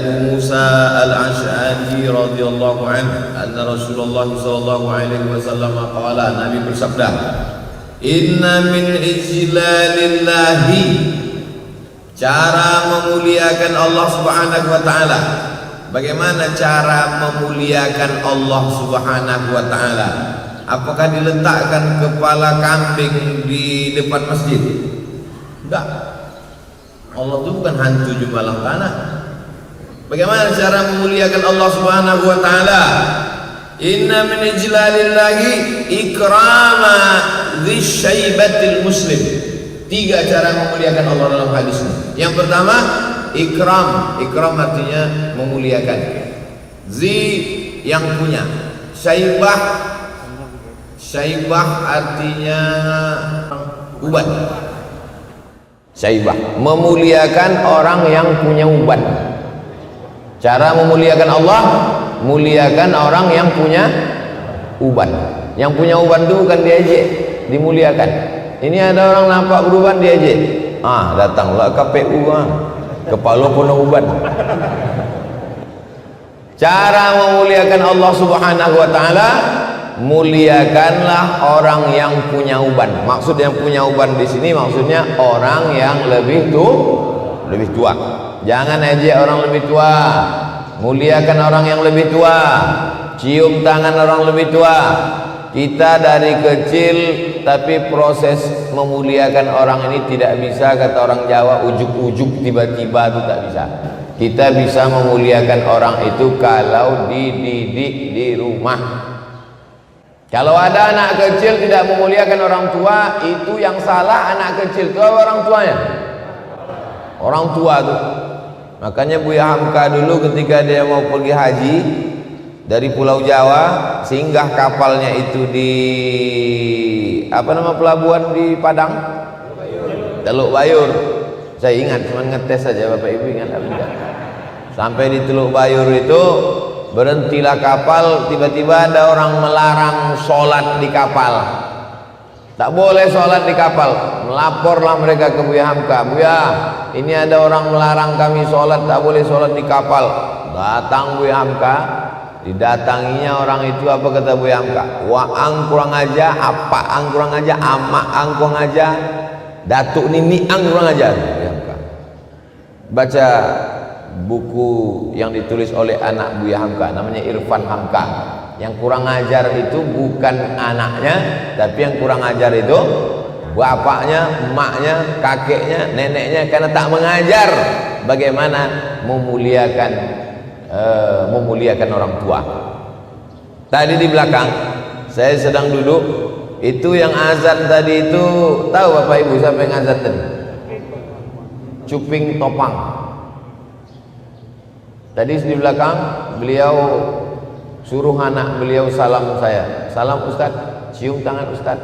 Abu Musa Al-Asy'ari radhiyallahu anhu anna Rasulullah sallallahu alaihi wasallam qala, Nabi bersabda, inna min ijlalillahi, cara memuliakan Allah Subhanahu wa taala. Bagaimana cara memuliakan Allah Subhanahu wa taala? Apakah diletakkan kepala kambing di depan masjid? Enggak. Allah itu bukan hantu jumalang tanah. Bagaimana cara memuliakan Allah Subhanahu wa taala? Inna min ijlalillahi ikrama dzisyaibatil muslim. 3 cara memuliakan Allah dalam hadis ini. Yang pertama, ikram. Ikram artinya memuliakan. Zi, yang punya. Syaibah. Syaibah artinya uban. Syaibah, memuliakan orang yang punya uban. Cara memuliakan Allah, muliakan orang yang punya uban. Yang punya uban itu bukan diejek, dimuliakan. Ini ada orang nampak beruban diejek. Datanglah KPU, kepala penuh uban. Cara memuliakan Allah Subhanahu wa taala, muliakanlah orang yang punya uban. Maksud yang punya uban di sini maksudnya orang yang lebih tua. Jangan ejek orang lebih tua. Muliakan orang yang lebih tua. Cium tangan orang lebih tua. Kita dari kecil, tapi proses memuliakan orang ini tidak bisa, kata orang Jawa, ujuk-ujuk tiba-tiba itu tak bisa. Kita bisa memuliakan orang itu kalau dididik di rumah. Kalau ada anak kecil tidak memuliakan orang tua, itu yang salah anak kecil itu orang tuanya. Orang tua tuh. Makanya Buya Hamka dulu ketika dia mau pergi haji dari Pulau Jawa, singgah kapalnya itu di apa nama pelabuhan di Padang? Teluk Bayur. Saya ingat, cuma ngetes saja, Bapak Ibu ingat apa enggak? Sampai di Teluk Bayur itu berhentilah kapal, tiba-tiba ada orang melarang sholat di kapal. Tak boleh sholat di kapal. Melaporlah mereka ke Buya Hamka, Buya, ini ada orang melarang kami sholat, tak boleh sholat di kapal. Datang Buya Hamka, didatanginya orang itu, apa kata Buya Hamka? Waang kurang aja, apaang kurang aja, amaang kurang aja, datuk niniang kurang aja. Buya Hamka baca buku yang ditulis oleh anak Buya Hamka, namanya Irfan Hamka. Yang kurang ajar itu bukan anaknya, tapi yang kurang ajar itu bapaknya, emaknya, kakeknya, neneknya, karena tak mengajar bagaimana memuliakan orang tua. Tadi di belakang saya sedang duduk, itu yang azan tadi itu, tahu Bapak Ibu siapa yang azan tadi? Cuping Topang. Tadi di belakang beliau suruh anak beliau salam saya, salam Ustaz, cium tangan Ustaz,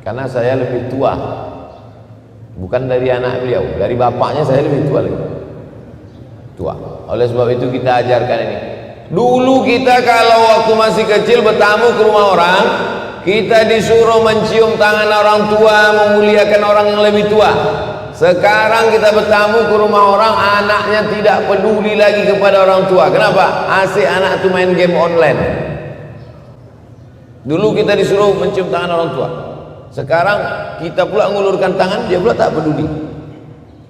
karena saya lebih tua, bukan dari anak beliau, dari bapaknya saya lebih tua lagi, tua. Oleh sebab itu kita ajarkan ini. Dulu kita kalau waktu masih kecil bertamu ke rumah orang, kita disuruh mencium tangan orang tua, memuliakan orang yang lebih tua. Sekarang kita bertamu ke rumah orang, anaknya tidak peduli lagi kepada orang tua. Kenapa? Asik anak itu main game online. Dulu kita disuruh mencium tangan orang tua. Sekarang kita pula ngulurkan tangan, dia pula tak peduli.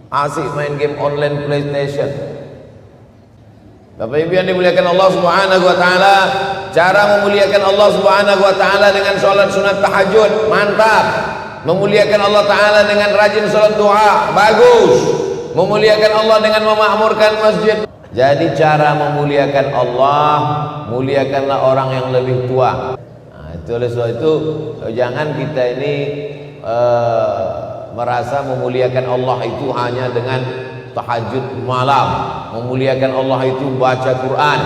Asik main game online PlayStation. Bapak Ibu yang dimuliakan Allah Subhanahu wa taala, cara memuliakan Allah Subhanahu wa taala dengan sholat sunat tahajud, mantap. Memuliakan Allah Ta'ala dengan rajin salat doa, bagus. Memuliakan Allah dengan memakmurkan masjid. Jadi cara memuliakan Allah, muliakanlah orang yang lebih tua. Itu oleh sebab itu jangan kita ini merasa memuliakan Allah itu hanya dengan tahajud malam. Memuliakan Allah itu baca Quran.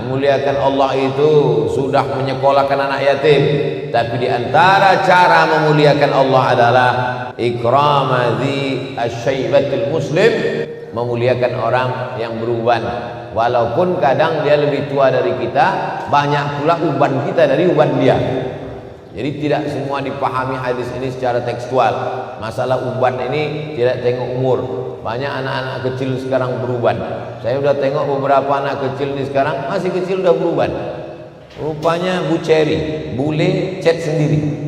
Memuliakan Allah itu sudah menyekolahkan anak yatim. Tapi di antara cara memuliakan Allah adalah ikramadi asyaibatil muslim, memuliakan orang yang beruban. Walaupun kadang dia lebih tua dari kita, banyak pula uban kita dari uban dia. Jadi tidak semua dipahami hadis ini secara tekstual. Masalah uban ini tidak tengok umur. Banyak anak-anak kecil sekarang beruban. Saya sudah tengok beberapa anak kecil ini sekarang masih kecil sudah beruban. Rupanya Bu Cherry, bule cet sendiri.